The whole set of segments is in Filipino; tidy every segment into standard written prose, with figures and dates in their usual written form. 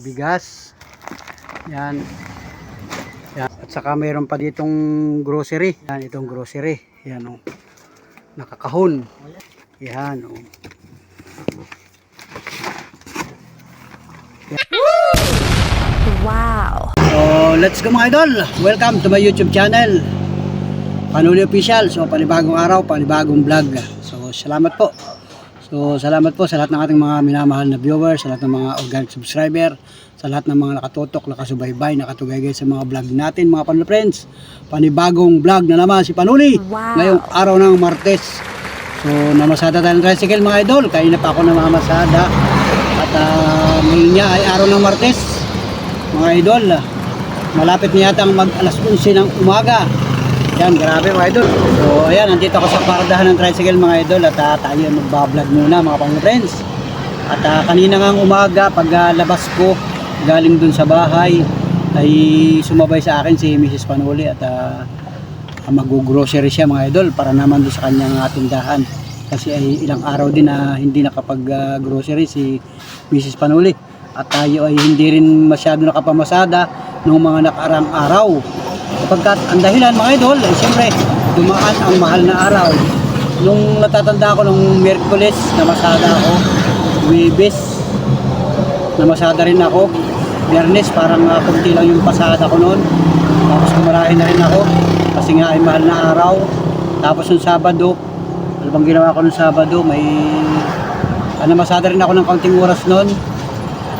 Bigas. Yan. Yan. At saka mayroon pa ditong grocery. Yan, itong grocery. Yan o. Nakakahon. Yan o. Wow! So, let's go mga idol. Welcome to my YouTube channel. Panuli Official. So, panibagong araw, panibagong vlog. So, salamat po. So, salamat po sa lahat ng ating mga minamahal na viewers, sa lahat ng mga organic subscriber, sa lahat ng mga nakatutok, nakasubaybay, nakatugay sa mga vlog natin, mga Panuli Friends. Panibagong vlog na naman si Panuli. Wow. Ngayong araw ng Martes. So, namasada tayo ng tricycle mga idol. Kanina pa ako namamasada. At ngayon niya ay araw ng Martes. Mga idol, malapit na yata ang mag alas 11 ng umaga. Yan, grabe mga idol. So, ayan, nandito ako sa paradahan ng tricycle mga idol at tayo magbablog muna mga Panuli Friends. At kanina nga umaga, pag labas ko, galing dun sa bahay, ay sumabay sa akin si Mrs. Panuli at mag-grocery siya mga idol para naman doon sa kanyang tindahan. Kasi ay ilang araw din na hindi nakapag-grocery si Mrs. Panuli. At tayo ay hindi rin masyado nakapamasada noong mga nakarang araw. Pagkat ang dahilan mga idol ay siyempre dumaan ang mahal na araw. Nung natatanda ko nung Miyerkules namasada ako, Huwebes namasada rin ako, Biyernes parang kunti lang yung pasada ko noon. Tapos kumarahin na rin ako kasi nga ay mahal na araw. Tapos yung Sabado, ano bang ginawa ko nung Sabado, may namasada rin ako ng kaunting oras noon.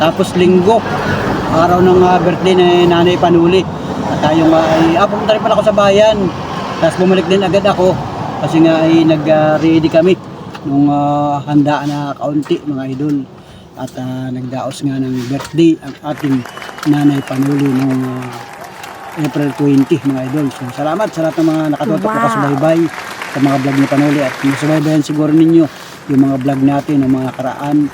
Tapos Linggo, araw ng birthday ni Nanay Panuli. At tayo nga ay, pumunta rin pala ako sa bayan. Tapos bumalik din agad ako. Kasi nga ay nag-ready kami nung handaan na kaunti mga idol. At nagdaos nga ng birthday ang ating Nanay Panuli nung April 20 mga idol. So salamat sa lahat ng mga nakatutok na kasubaybay sa mga vlog ni Panuli. At masubaybayan siguro ninyo yung mga vlog natin ng mga karaan.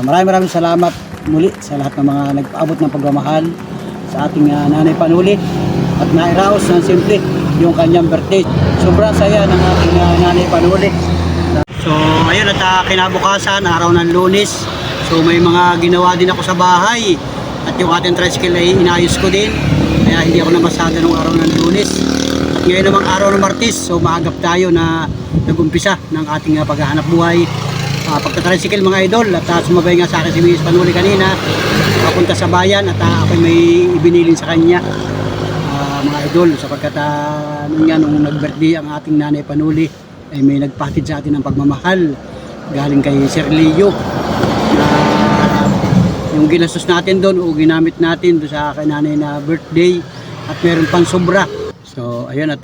Maraming salamat muli sa lahat ng mga nagpaabot ng pagmamahal sa ating Nanay Panuli at nairaos ng simple yung kanyang birthday. Sobrang saya ng ating Nanay Panuli. So ayun at kinabukasan, araw ng Lunes. So may mga ginawa din ako sa bahay at yung ating tricycle ay inayos ko din. Kaya hindi ako namasada nung araw ng Lunes. At ngayon namang araw ng Martes, so maagap tayo na nag-umpisa ng ating paghahanap buhay. Pagka-tricycle mga idol at sumabay nga sa akin si Mrs. Panuli kanina papunta sa bayan at ako may ibinilin sa kanya mga idol sapagkat nung nag-birthday ang ating Nanay Panuli ay may nagpatid sa atin ng pagmamahal galing kay Sir Leo yung ginastos natin doon o ginamit natin doon sa akin nanay na birthday at meron pang sobra. So ayun at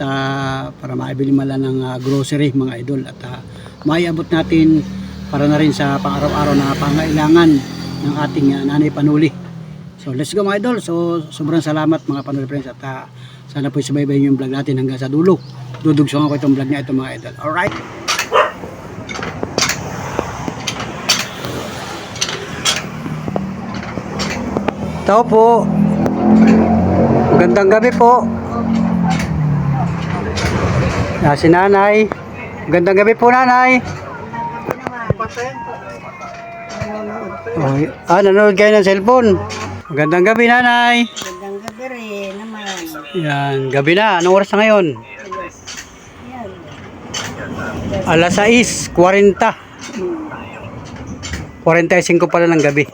para maibili mala ng grocery mga idol at maiabot natin para na rin sa pang-araw-araw na pangailangan ng ating Nanay Panuli. So let's go mga idol. So sobrang salamat mga Panuli Friends at sana po subaybayin yung vlog natin hanggang sa dulo. Dudugsungan ko itong vlog na ito mga idol. Alright. Tao po. Magandang gabi po. Si Nanay. Magandang gabi po Nanay. Oh, nanonood kayo ng cellphone. Magandang gabi Nanay. Magandang gabi rin naman. Yan, gabi na. Anong oras na ngayon? Alas 6:40. 45 pala ng gabi.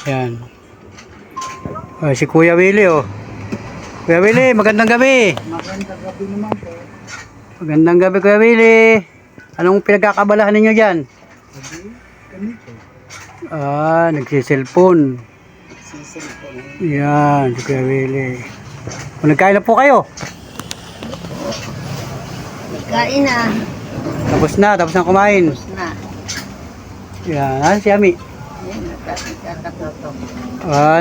Yan. Si Kuya Willie oh. Kuya Willie, magandang gabi. Magandang gabi naman po. Magandang gabi Kuya Willie. Anong pinagkakabalahan ninyo dyan? Nagsiselfon. Yan, si Kuya Willie. Nagkain na po kayo? Nagkain na. Tapos na kumain. Tapos na. Yan, si Ami. Yan, nagkakatutok.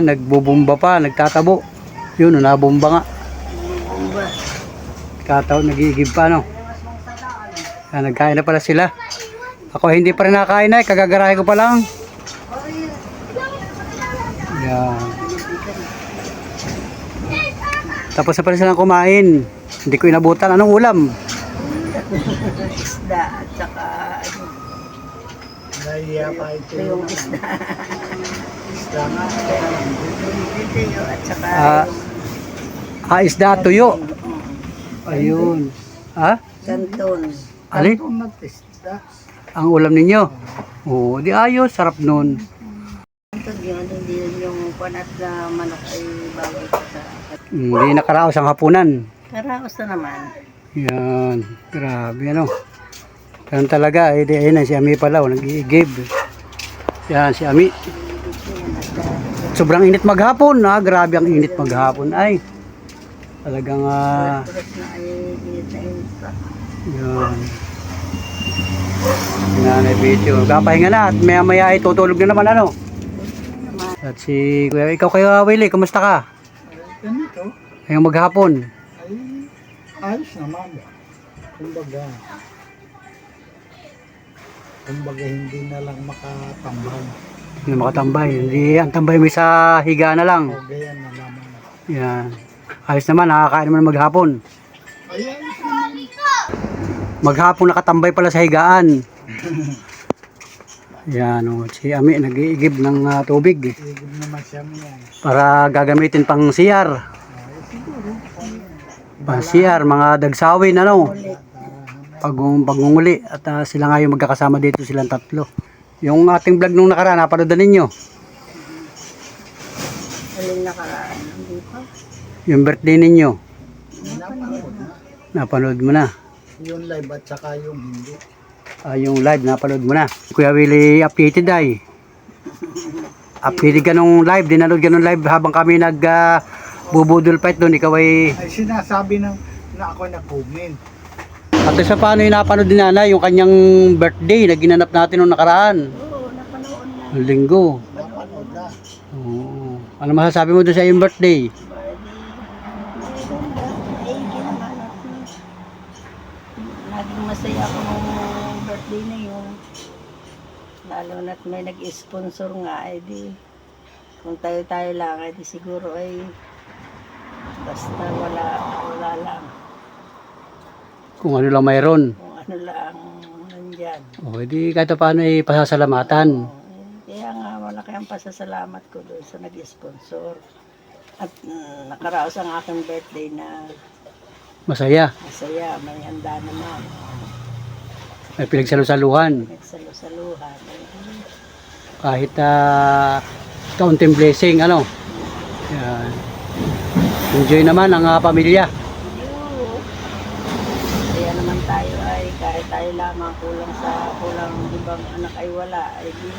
Nagbubumba pa, nagtatabo. Yun, nabomba nga. Nag-iigib pa, no? Yan, nagkain na pala sila. Ako hindi pa rin nakakain na, kagagarahe ko pa lang. Yan. Tapos na pala silang kumain. Hindi ko inabutan. Anong ulam? Isda at saka Nahiya pa ito. yung isda. Video at saka Isda, tuyo. Ayun. Ha? kanton. Ali? Ang ulam ninyo? Oo, di ayos. Sarap nun. Kanton yun, hindi yun yung panat na manok ay bawal pa sa Hindi nakaraos ang hapunan. karaos na naman. Yan. Grabe ano. Ganun talaga. Eh, ayun na, si Ami pala. Nag-i-give. Yan, si Ami. Sobrang init maghapon. Grabe ang init maghapon. Ay. Talagang Tulos na ay init na init pa. yan. Yan ay video. Kapahinga na at maya maya ay tutulog na naman ano. At si Kuya, ikaw kayo Willie, kumusta ka? Ganito Ngayong maghapon. ay ayos naman. Kumbaga hindi na lang makatambay. Hindi makatambay. Hindi, ang tambay mo sa higa na lang. O gayan na naman. Yan. Ayos naman, nakakain naman maghapon. Ay ayos naman. Maghapon nakatambay pala sa higaan. Yan, si Ami nag-iigib ng tubig Sigod naman siya niyan. para gagamitin pang CR. Ay siguro. Pang CR, mga dagsawin ano. Pagunguli at sila nga yung magkakasama dito silang tatlo. Yung ating vlog nung nakaraan, napanood na ninyo. Alin nakaraan, hindi pa. Yung birthday ninyo, Napanood na. napanood mo na. Yung live at saka yung hindi. Yung live, napanood mo na. Kuya Willie, updated ay. Updated ka nung live, dinanood ka nung live habang kami bubudol fight doon. Ikaw ay... Ay sinasabi na ako na-comment. At sa paano yung napanood din nanay, yung kanyang birthday na ginanap natin nung nakaraan. Oo, napanood na. Yung linggo. Napanood na. Oo. Ano masasabi mo doon sa iyong birthday? Naging masaya ako nung birthday na yun. Lalo na't may nag-sponsor nga, eh di, kung tayo-tayo lang, eh di siguro ay basta wala lang. Kung ano lang mayroon. Kung ano lang nandyan. O, edi kahit paano ay pasasalamatan. Kaya nga, malaki ang pasasalamat ko doon sa nag-sponsor. At nakaraos ang aking birthday na Masaya. masaya, may handa naman. May pinagsalusaluhan. Nagsalusaluhan. Kahit kaunting blessing, ano. Yan. Enjoy naman ang pamilya. Kaya naman tayo ay kahit tayo lamang kulang ibang anak ay wala ay di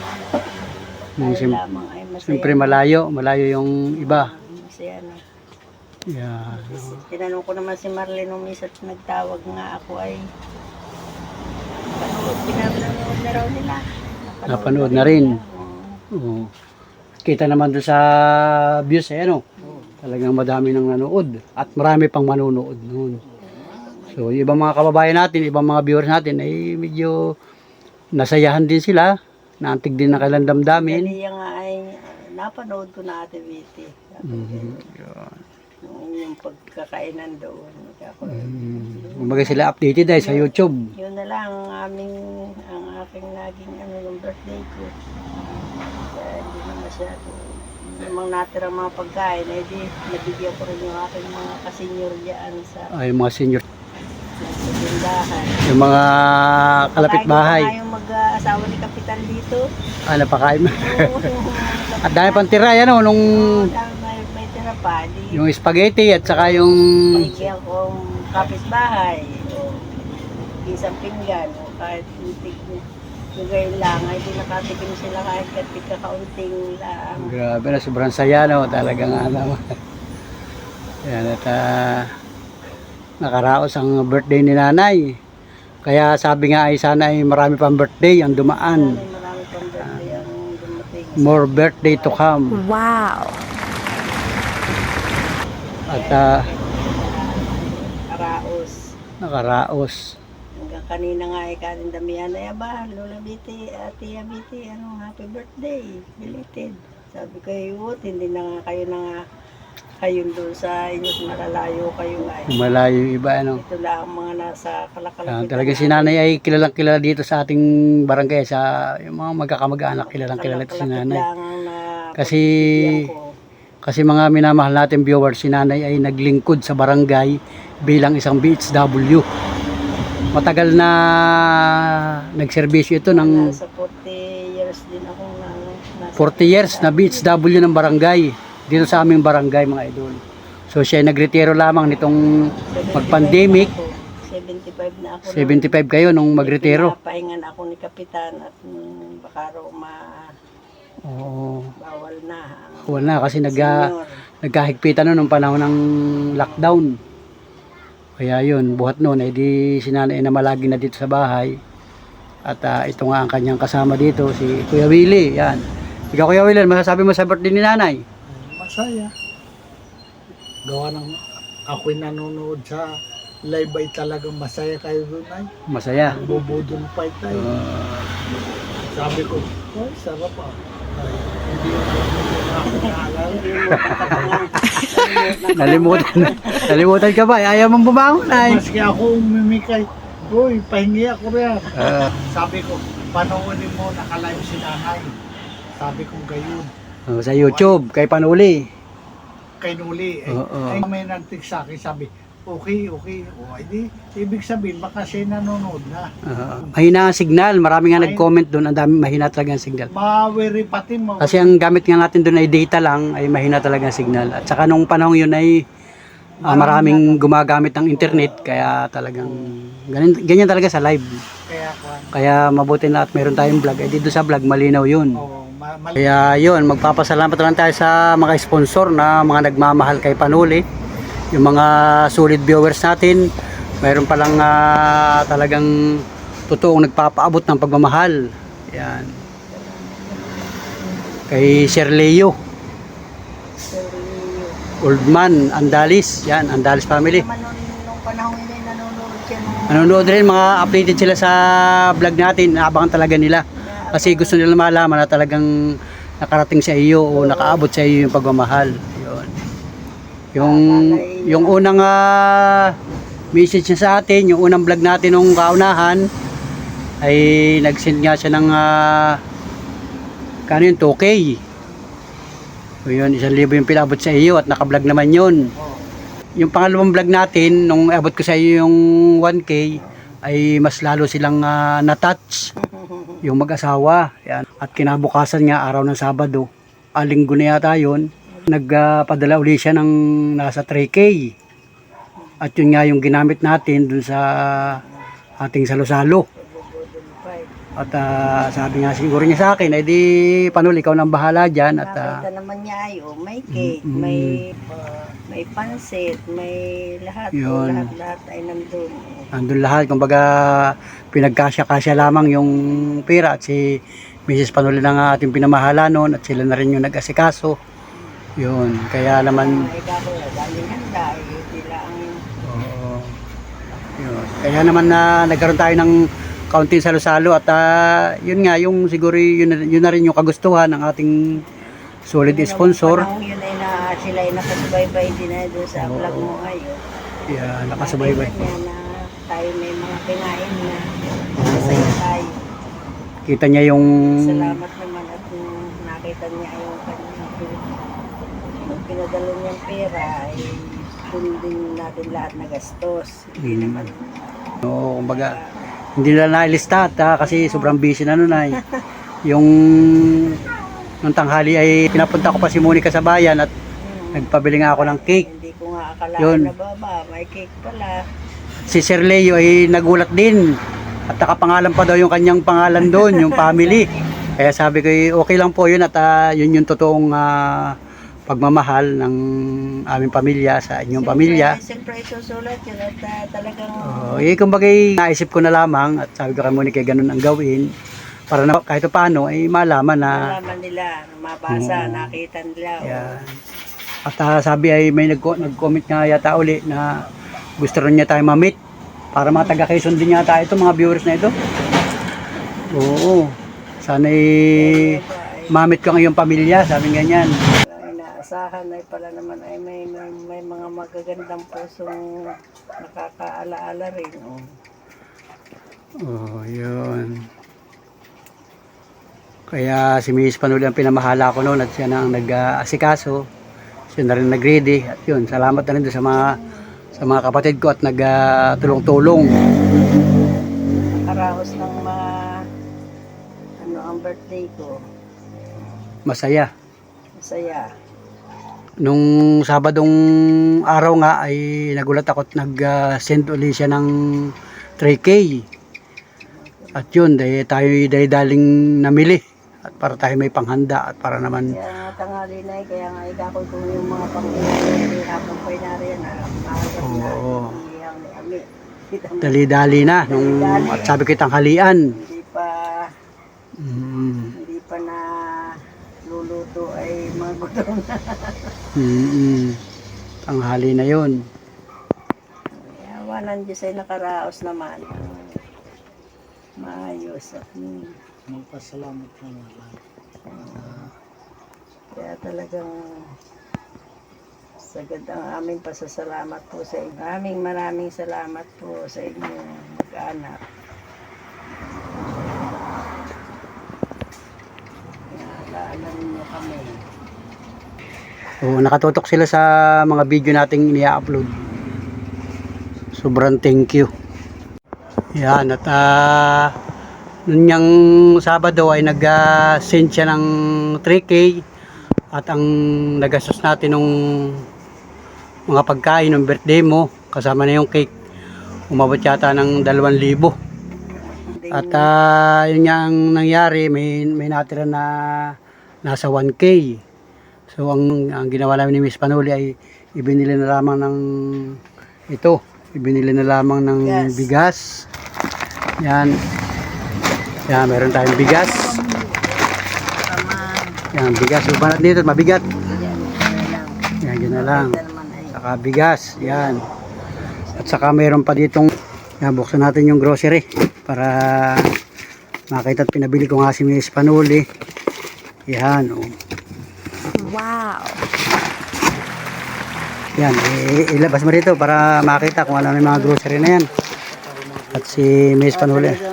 tayo lamang ay masaya. Siyempre malayo yung iba. Masaya na. Yan. Tinanong ko naman si Marlene nung minsan nagtawag nga ako ay pinapanood na raw nila. Napanood na rin. Oo. Kita naman doon sa views ano. Talagang madami nang nanood at marami pang manonood noon. So, yung ibang mga kababayan natin, ibang mga viewers natin ay medyo nasayahan din sila. Naantig din na kailang damdamin. Dali nga ay napanood ko na Ate Viti. Yung inyong pagkakainan doon. Kumbaga sila updated ay sa YouTube. Yun na lang ang aking naging yung birthday ko. Kaya hindi na masyado. Namang natirang mga pagkain, eh di nabigyan ko rin yung aking mga kasenyor dyan sa Ay, mga senior. tindahan. Yung mga kalapit bahay. Pagkain ko na yung mag-asawa ni Kapitan dito. Napakain mo. Oo, At dahil pang tira yan, nung may tira pa. Di, yung spaghetti at saka yung bigyan kong kapitbahay. O isang pinggan. O kahit yung gayon lang, ay di nakatikim sila kahit kakaunting lang. grabe na, sobrang saya, no? Talaga nga naman. Yan, at nakaraos ang birthday ni nanay. Kaya sabi nga ay sana ay marami pang birthday ang dumaan. Marami pang birthday ang dumating. More birthday to come. Wow. At Araos. nakaraos. Hanggang kanina nga ay kanin damihan na ba, Lola Biti, Ate Biti, happy birthday, belated. Sabi ko, yun, hindi na nga kayo kayo doon sa inyo, malalayo kayo ay. Malayo yung iba, ano. Ito lang ang mga nasa kalakalapitan. Talaga si nanay ay kilalang kilala dito sa ating barangay, sa yung mga magkakamag-anak, kilalang kilala ito si nanay. Lang na Kasi Bibigyan ko. Kasi mga minamahal natin viewers, si nanay ay naglingkod sa barangay bilang isang BHW. Matagal na nagserbisyo ito ng Nasa 40 years din ako na. Nasa 40 years na BHW ng barangay. Dito sa aming barangay mga idol. So siya ay nagretiro lamang nitong 75 mag-pandemic. na ako. 75 na ako. 75 kayo nung magretiro. Pinapahingan ako ni Kapitan at baka raw Oo. bawal na. Wala kasi Senior. nagkahigpitan nung panahon ng lockdown. Kaya yun, buhat noon, eh di si nanay na malagi na dito sa bahay. At ito nga ang kanyang kasama dito, si Kuya Willie. Yan. Ikaw Kuya Willie, masasabi mo sa birthday ni nanay? Masaya. Gawa ng ako'y nanonood sa live ay talagang masaya kayo doon ay. Masaya. Bubudol fight tayo. Sabi ko, ay sarap ah. Ay, hindi ako naalala. Nalimutan ka ba? Ayaw mong bumangon ay. Maski ako umimikay, uy, pahingi ako rin. Sabi ko, panoonin mo, naka-live si nanay. Sabi ko gayon. Sa YouTube, kay Panuli. Kay Nuli, Oo. ay may nagtik sa akin, sabi, okay. O, ay di, ibig sabihin, baka siya nanonood na. Mahina ang signal. Marami nga nag-comment doon. Ang dami mahina talaga ang signal. Mawiri pati mo. Kasi ang gamit nga natin doon ay data lang, ay mahina talaga ang signal. At saka nung panahon yun ay maraming gumagamit ng internet, kaya talagang ganyan talaga sa live. Kaya mabuti na at meron tayong vlog. Eh dito sa vlog, malinaw yun. Kaya yun, magpapasalamat lang tayo sa mga sponsor na mga nagmamahal kay Panuli. Yung mga solid viewers natin, mayroon palang talagang totoong nagpapaabot ng pagmamahal. Yan. Kay Sir Leo Oldman Andalis, yan, Andalis family. Naman nung panahon nila nanonood siya nung Nanonood rin, mga updated sila sa vlog natin, naabangan talaga nila. Kasi gusto nila malaman na talagang nakarating sa iyo o nakaabot sa iyo yung pagmamahal. Yun. Yung unang message niya sa atin, yung unang vlog natin nung kaunahan, ay nag-send nga siya ng kano yun, 2K. So yun, 1,000 yung pinabot sa iyo at naka-vlog naman yun. Yung pangalawang vlog natin, nung abot ko sa iyo yung 1K, ay mas lalo silang na-touch yung mag-asawa. Yan. At kinabukasan nga, araw ng Sabado, linggo na yata yun, nagpadala uli siya ng nasa 3K. At yun nga yung ginamit natin dun sa ating salo-salo. At sabi nga siguro niya sa akin, ay di Panuli, ikaw nang bahala dyan. At nakita naman niya ay may cake, may pansit, may lahat. Yun. Lahat ay nandun. andun lahat, kumbaga pinagkasya-kasya lamang yung pera at si Mrs. Panuli na nga ating pinamahala noon at sila na rin yung nag-asikaso. Yun, kaya naman Ay kako, daming handa, sila ang oo, yun. Kaya naman na nagkaroon tayo ng kaunting salo-salo at yun nga, yung siguro yun na rin yung kagustuhan ng ating solid sponsor. Panahon yun ay sila ay nakasubaybay din na doon sa vlog mo ngayon. Yeah, nakasubaybay. Nakita niya na tayo may mga kinain na masaya tayo. Kita niya yung Salamat naman at nakita niya yung kanyang nung pinadala niyang pera ay doon din natin lahat na gastos. Hindi naman oo, kumbaga hindi na nailista kasi sobrang busy na nun ay. Yung nung tanghali ay pinapunta ko pa si Monica sa bayan at nagpabili nga ako ng cake. hindi ko nga akalain Yun. na may cake pala. Si Sir Leo ay nagulat din at nakapangalan pa daw yung kanyang pangalan doon, yung family. Kaya sabi ko okay lang po yun at yun yung totoong pagmamahal ng aming pamilya sa inyong pamilya. Siyempre isusulat yun at talagang Kumbaga naisip ko na lamang at sabi ko kay Monica ganun ang gawin para na kahit paano ay malaman na malaman nila, mabasa, nakita nila. yan. At sabi ay may nag-comment nga yata uli na gusto rin niya tayo ma-meet para mga taga Quezon din yata ito, mga viewers na ito. Oo. Sana ma-meet ko ang iyong pamilya, sabi ganyan. Ay naasahan ay pala naman ay may mga magagandang pusong nakakaalaala rin. Oh, yun. Kaya si Mrs. Panuli ang pinamahala ko noon at siya na ang nag-asikaso. Siya na rin nag-ready. At yun, salamat na rin doon sa mga kapatid ko at nag-tulong-tulong. Nakaraos ng ang birthday ko. Masaya. Masaya. Nung Sabadong araw nga ay nagulat ako at nag-send uli siya ng 3K. At yun, tayo daling namili. At para tayo may panghanda at para naman Kaya nga tanghali na kaya nga ikakoy ko yung mga pang-iwi. Habang pa inariyan na. Oo. Ami. dali-dali na at sabi ko tanghalian. Hindi pa na luluto ay magutom na. Tanghali na yun. Yawa ng Diyos ay nakaraos naman. Maayos at Magpasalamat naman. kaya talagang sagad ang aming pasasalamat po sa inyo. Maraming salamat po sa inyong mag-anak. Naalala ninyo kami. Oo, nakatutok sila sa mga video nating i-upload. Sobrang thank you. Yan, at noon yung Sabado ay nag-send siya ng 3K at ang nagastos natin nung mga pagkain ng birthday mo kasama na yung cake umabot yata ng 2,000 at yun nga ang nangyari, may natira na nasa 1K. So ang ginawa namin ni Miss Panuli ay ibinili na lamang ng ibinili na lamang ng bigas. Yan, meron tayong bigas. Yan, bigas. Banat dito, mabigat. Yan, yun na lang. Saka bigas, yan. At saka meron pa ditong, yan, buksan natin yung grocery para makita at pinabili ko nga si Miss Panuli. Yan, oh. Wow! Yan, ilabas mo rito para makita kung ano yung mga grocery na yan. At si Miss Panuli. Sa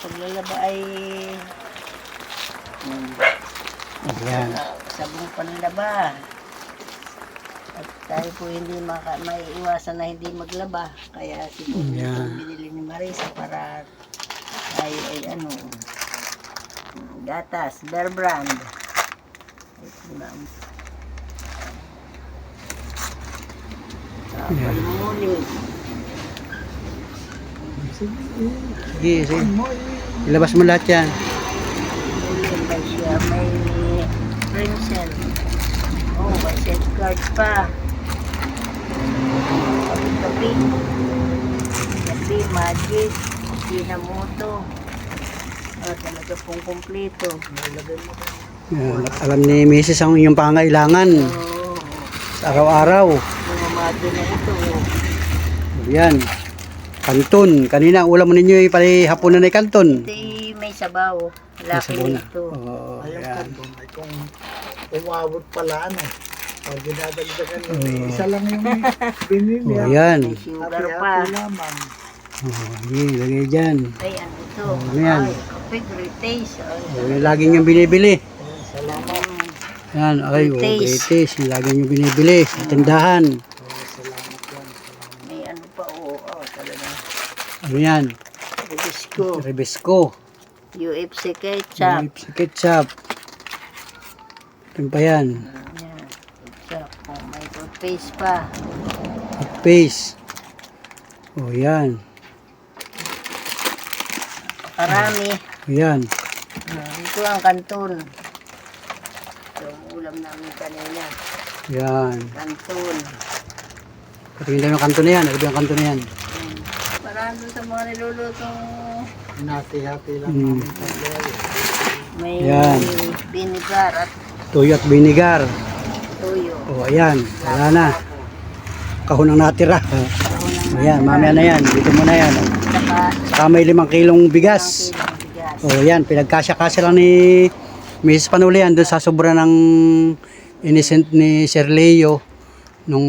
paglalaba ay Yan. sabong panlaba. At tayo po hindi maiiwasan na hindi maglaba. Kaya siguro binili ni Marisa para tayo ay gatas, Bear Brand. Ito na. Palmuli. Sige. Ilabas mo lahat yan. May siya, may Princeton. Oh, may set card pa. Kapi, Magic, Kinamoto. Talaga pong kumpleto. Yan, at alam ni Mrs. ang inyong pangailangan sa araw-araw. Mga mado na ito. Yan. Kanton. Kanina ulam mo ninyo pala hapunan ay kanton. Ito may sabaw. Laki nito. Oo, yan. Kung umabot pala o dinadagdagan nyo, isa lang yung binili. Oh, yan. May sugar pa. Lamang. Lagay dyan. Ay, ano ito? Ano yan? Ay, kape, great taste. Yung lagi nyo binibili. Salamat. Yan, ay, Great great taste. Yung lagi nyo binibili sa tindahan. May ano pa, talaga. Ano yan? Rebisco. Rebisco. UFC ketchup. Sa ketchup. Ito pa yan. Ayan, ketchup. Oh, may toothpaste pa. Paste. O yan. Karami. Yan. Ito ang kanton. Ito ang ulam namin kanina. Yan. Kanton. Patingin tayo ng kanto na yan. Ano ba yung kanto na yan? Marami sa mga nilulutong Hati-hati lang namin may Yan. vinegar at Tuyo at vinegar. tuyo. O ayan. Wala na. Kahon ang natira. Ayan. Mamaya na yan. Dito mo na yan. Saka may 5 kilong bigas. bigas. O yan. Pinagkasya-kasya lang ni Mrs. Panuli yan doon sa sobra ng innocent ni Sir Leo nung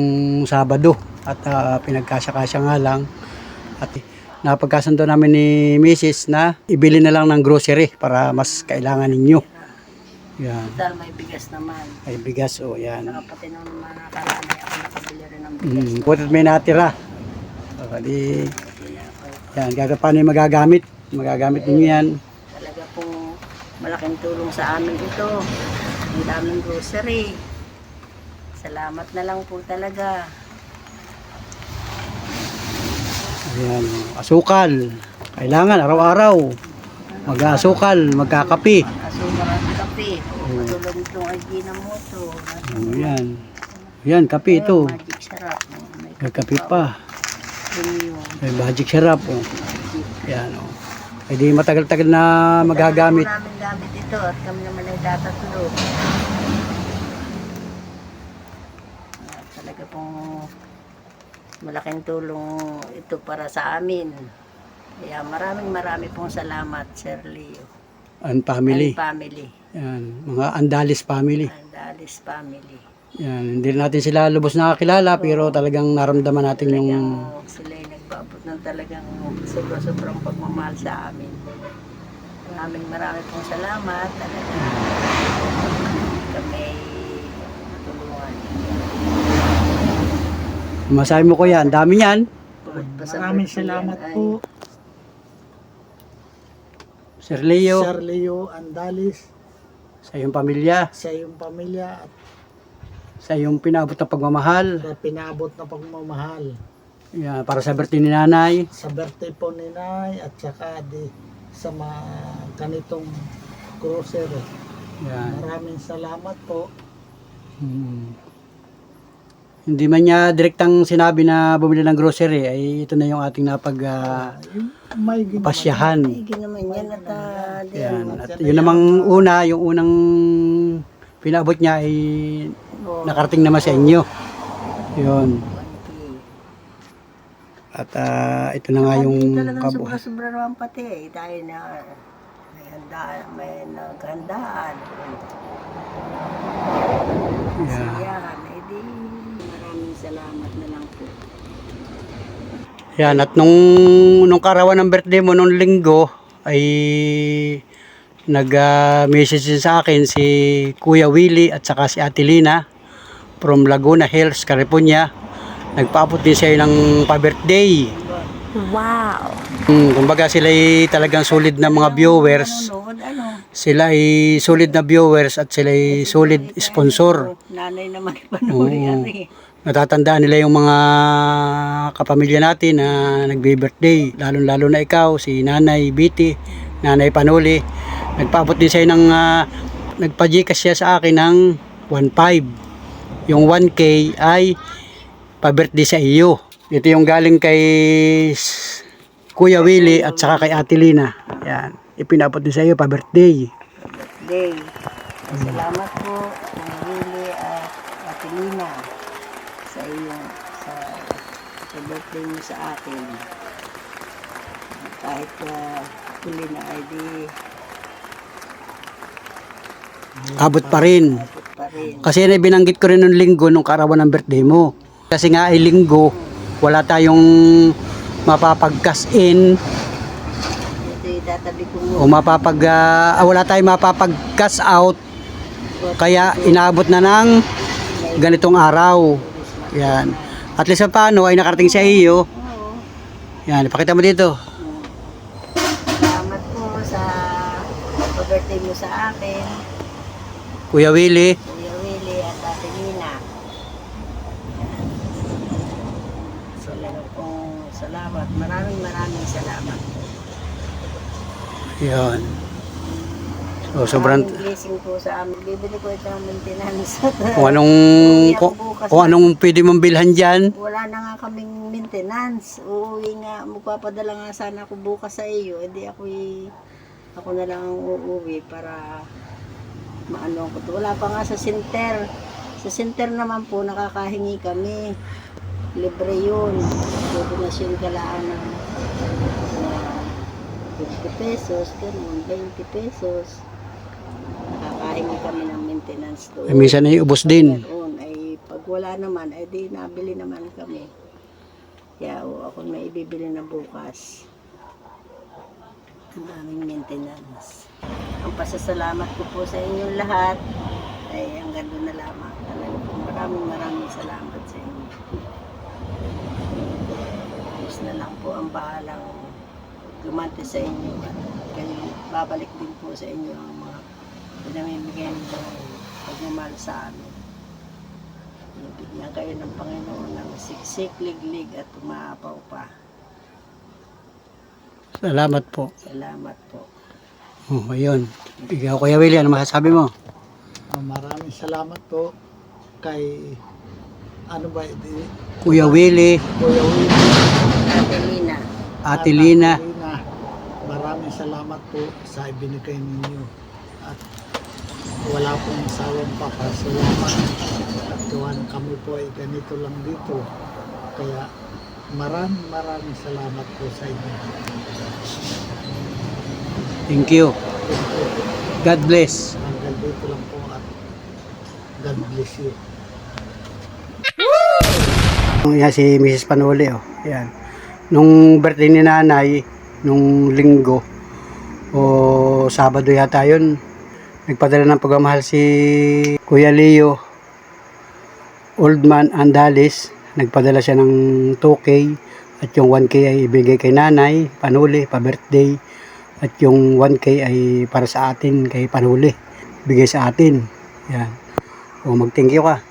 Sabado. At pinagkasya-kasya nga lang. At napagkasundo namin ni Mrs. na ibili na lang ng grocery para mas kailangan ninyo. Yan. Total, may bigas naman. Ay bigas o yan. Saka pati nung mga nakaraan ay ako nakabili rin ng bigas. Butit may natira. O, di, yan, paano yung magagamit? Magagamit ninyo yan. Talaga pong malaking tulong sa amin ito. Ang daming grocery. Salamat na lang po talaga. Ayan, asukal. Kailangan araw-araw. Mag-asukal, magkakape. Asukal at kape. Matulog itong ay ginamoto. Yan. Yan, kape ito. Magic sarap. May Magkape pa. premium. May magic syrup. Oh. Yan. Oh. Ay di matagal-tagal na magagamit. Talaga po namin gamit ito at kami naman ay tatatlo. Talaga pong malaking tulong ito para sa amin. Kaya marami pong salamat, Sir Leo. And family. And family. Yan. Mga Andalis family. And Alice family. Yan. Hindi natin sila lubos nakakilala pero talagang naramdaman natin yung Talagang sila ay nagpaabot ng talagang sobrang pagmamahal sa amin. Marami pong salamat. Talagang kami tulungan. masahe mo ko yan. Dami yan. Maraming salamat po, Sir Leo, Sir Leo Andalis, sa iyong pamilya, sa iyong pamilya at sa iyong pinabot na pagmamahal. sa pinabot na pagmamahal. Yan, para sa birthday ni nanay. Sa birthday po ni Nay at saka sa mga ganitong grocery. Yan. Maraming salamat po. Hindi man niya direktang sinabi na bumili ng grocery, ay ito na yung ating May ginawa. pasyahan. Hindi naman yan at Yan. At yun namang yung unang pinabot niya ay nakarating naman sa inyo. Yun. At ito na nga yung kabuhay. Sobra naman pati dahil na may naghandaan. Yeah. Siyahan. Di maraming salamat na lang po. Yan, at nung karawan ng birthday mo nung linggo ay nag-message din sa akin si Kuya Willie at saka si Ate Lina from Laguna Hills, California. Nagpaabot din siya ng pa-birthday. Wow! Kumbaga sila ay talagang solid na mga viewers. Sila ay solid na viewers at sila ay solid sponsor. Nanay naman panuri. Natatandaan nila yung mga kapamilya natin na nagbe-birthday. Lalo na ikaw, si Nanay Biti, Nanay Panuli. Nagpaabot din siya ng, nagpa-Gcash siya sa akin ng 1.5. Yung 1K ay pa-birthday sa iyo. Ito yung galing kay Kuya Willie at saka kay Ate Lina. Yan. Ipinabot din sa iyo pa-birthday. Day. Salamat po, Kuya Willie at Ate Lina sa iyong sa birthday mo sa akin. Kahit huli na ay di Abot pa rin. pa rin. Kasi binanggit ko rin nung linggo nung karawan ng birthday mo. Kasi nga ay linggo, wala tayong mapapag-cash in Ito itatabi ko o mo. wala tayong mapapag-cash out. Kaya inaabot na ng ganitong araw. Yan. At least paano ay nakarating sa iyo. Oo. Yan, ipakita mo dito. Salamat po sa birthday mo sa akin, Kuya Willie. Kuya Willie at Ate Nina. Salamat. Maraming salamat. Yan. So, sobrang Maraming blessing po sa amin. Bibili ko ito ng maintenance. kung anong pwede mong bilhan diyan. Wala na nga kaming maintenance. Uuwi nga, magpapadala nga sana ako bukas sa iyo. Hindi ako na lang ang uuwi para maano ko to. Wala pa nga sa center. Sa center naman po, nakakahingi kami. Libre yun. Donasyon kalaan ng 50 pesos, ganun, 20 pesos. Nakakahingi kami ng maintenance doon. Minsan ay ubos din. Doon ay pag wala naman, ay di nabili naman kami. Kaya ako may ibibili na bukas. ang aming maintenance. Ang pasasalamat ko po sa inyong lahat ay hanggang doon na lamang. Talaga po maraming salamat sa inyo. Diyos na lang po ang bahalang gumante sa inyo at kayo babalik din po sa inyo ang mga pinamimigay nito pagmamahal sa amin. Bigyan kayo ng Panginoon ng siksik, liglig at umaapaw pa. Salamat po. Salamat po. Oh, ayun. Ikaw, Kuya Willie, ano masasabi mo? Maraming salamat po kay ano ba ito? Kuya Willie, Kuya Will. Ate Lina, Ate Lina. Maraming salamat po sa ibinigay ninyo at wala pong sawang papasalamat at tuwan kami po ay ganito lang dito kaya maraming salamat po sa inyo. Thank you. God bless. Hanggang dito lang po at God bless you. Yan si Mrs. Panuli, oh. Yan. Nung birthday ni nanay, nung linggo, o Sabado yata yun, nagpadala ng pagmamahal si Kuya Leo Oldman Andalis. Nagpadala siya ng 2K at yung 1K ay ibigay kay nanay Panuli pa-birthday at yung 1K ay para sa atin kay Panuli, bigay sa atin. Yan. O mag-thank you ka,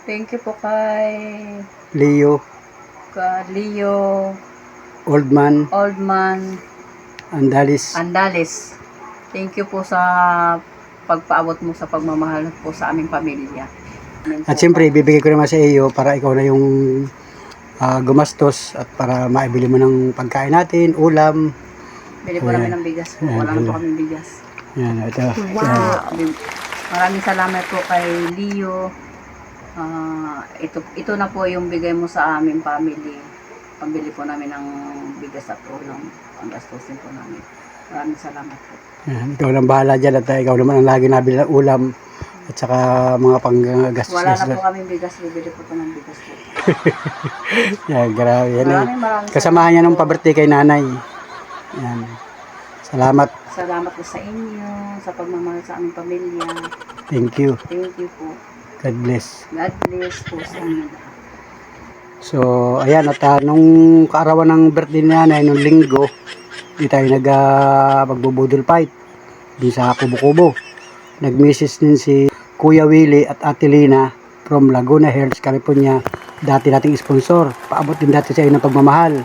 thank you po kay Leo Leo Oldman Andalis. Andalis. Thank you po sa pagpaabot mo sa pagmamahal po sa aming pamilya. At siyempre, ibibigay ko naman sa iyo para ikaw na yung gumastos at para maibili mo ng pagkain natin, ulam. Bili po namin ng bigas po. Ayan, Wala na bili. po kami bigas. Yan, ito. Yan. Maraming salamat po kay Leo. Ito na po yung bigay mo sa aming family. Pambili po namin ng bigas at ulam. Panggastusin po namin. Maraming salamat po. Yan, ikaw lang bahala dyan at ikaw naman ang lagi nabili ng ulam at saka mga panggastos. Wala na po kami bigas. Bibili po ng bigas po. Yan, grabe. Yan, Maraming kasamahan niya nung pa-birthday kay nanay. Yan. Salamat. salamat po sa inyo. Sa pagmamahal sa aming pamilya. Thank you. Thank you po. God bless. God bless po sa inyo. So, ayan, at nung kaarawan ng birthday ni nanay, nung linggo, di tayo magbubudol fight di sa Kubo-Kubo. Nag-message din si Kuya Willie at Ate Lina from Laguna Hills, California. Dati nating sponsor. Paabot din dati sa inyo ng pagmamahal.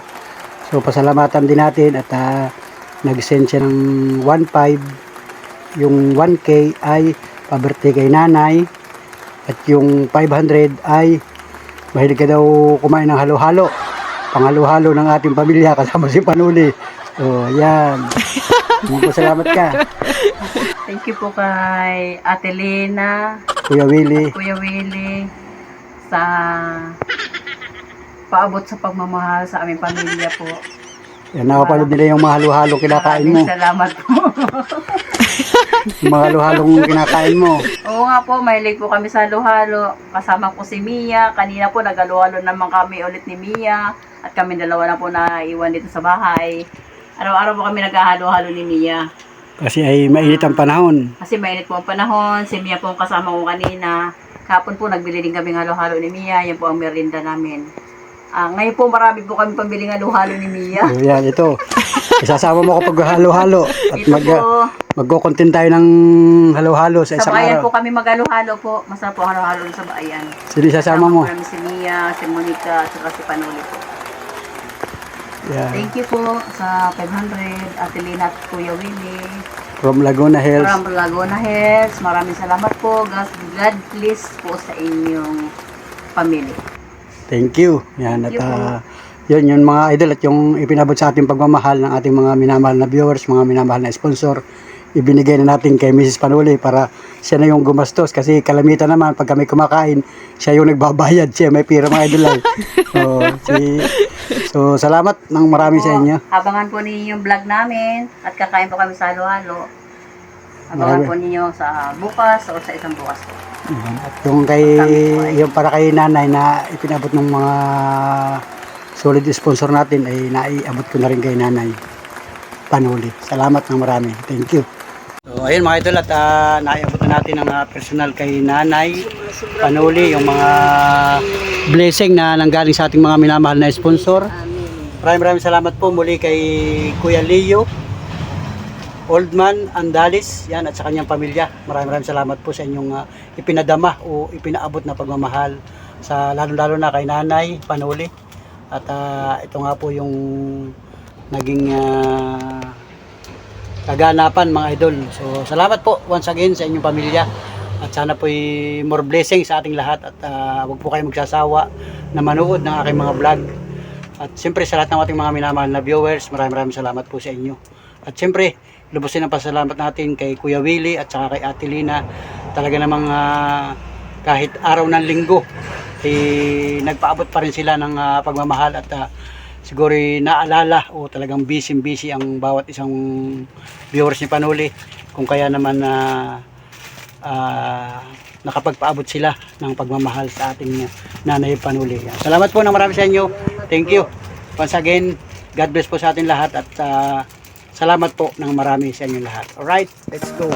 So, pasalamatan din natin at nag-send siya ng 1.5. Yung 1K ay pa-birthday kay nanay. At yung 500 ay mahilig ka daw kumain ng halo-halo. Panghalo-halo ng ating pamilya kasama si Panuli. So, yan. Salamat ka. Thank you po kay Ate Lina, Kuya Willie. Kuya Willie, sa paabot sa pagmamahal sa aming pamilya po. Yan, nakapanood nila yung mga halo-halo kinakain mo. Maraming salamat po. Yung mga halo-halong kinakain mo. Oo nga po, mahilig po kami sa halo-halo. Kasama ko si Mia. Kanina po nag-halo-halo naman kami ulit ni Mia. At kami dalawa na po naiwan dito sa bahay. Araw-araw po kami naghahalo-halo ni Mia. Kasi ay mainit ang panahon. Kasi mainit po ang panahon. Si Mia po ang kasama ko kanina. Kahapon po nagbili din kami ng halo-halo ni Mia. Yan po ang merienda namin. Ngayon po marami po kami pambiling halo-halo ni Mia. So, yan, ito. Isasama mo kapag halo-halo. At Ito po, magko-content tayo ng halo-halo sa sa isang bayan araw. po kami mag-halo-halo po. Masarap po halo-halo sa bayan. Sino isasama mo? po namin si Mia, si Monica, at si Panuli po. Yan. Thank you po sa 500, Ate Lina at Kuya Willie. From Laguna Hills. From Laguna Hills. Maraming salamat po. God bless po sa inyong pamilya. Thank you. Yan, Thank at you po. yun, yung mga idol at yung ipinabot sa ating pagmamahal ng ating mga minamahal na viewers, mga minamahal na sponsor, ibinigay na natin kay Mrs. Panuli para siya na yung gumastos kasi kalamitan naman pag kami kumakain, siya yung nagbabayad, siya may pira mga idol lang. So, salamat ng marami sa inyo. Abangan po ninyo yung vlog namin at kakain po kami sa halo-halo. Abangan Marami. po ninyo sa bukas o sa isang bukas po. At yung para kay nanay na ipinabot ng mga solid sponsor natin ay naiabot ko na rin kay nanay. Panuli. Salamat ng marami. Thank you. So, ayun mga idol, at naiabot na natin ang personal kay Nanay Panuli, yung mga blessing na nanggaling sa ating mga minamahal na sponsor. Maraming salamat po muli kay Kuya Leo Oldman Andalis, yan, at sa kanyang pamilya. Maraming salamat po sa inyong ipinadama o ipinaabot na pagmamahal sa lalo-lalo na kay Nanay Panuli. At ito nga po yung naging kaganapan mga idol. So salamat po once again sa inyong pamilya, at sana po more blessing sa ating lahat, at wag po kayong magsasawa na manood ng aking mga vlog. At siyempre sa lahat ng ating mga minamahal na viewers, maraming salamat po sa inyo. At siyempre lubusin ang pasalamat natin kay Kuya Willie at saka kay Ate Lina. Talaga namang kahit araw ng linggo nagpaabot pa rin sila ng pagmamahal, at siguro naalala o talagang busy ang bawat isang viewers ni Panuli, kung kaya naman nakapagpaabot sila ng pagmamahal sa ating Nanay Panuli. Salamat po ng marami sa inyo. Thank you. Once again, God bless po sa ating lahat, at salamat po ng marami sa inyo lahat. Alright, let's go.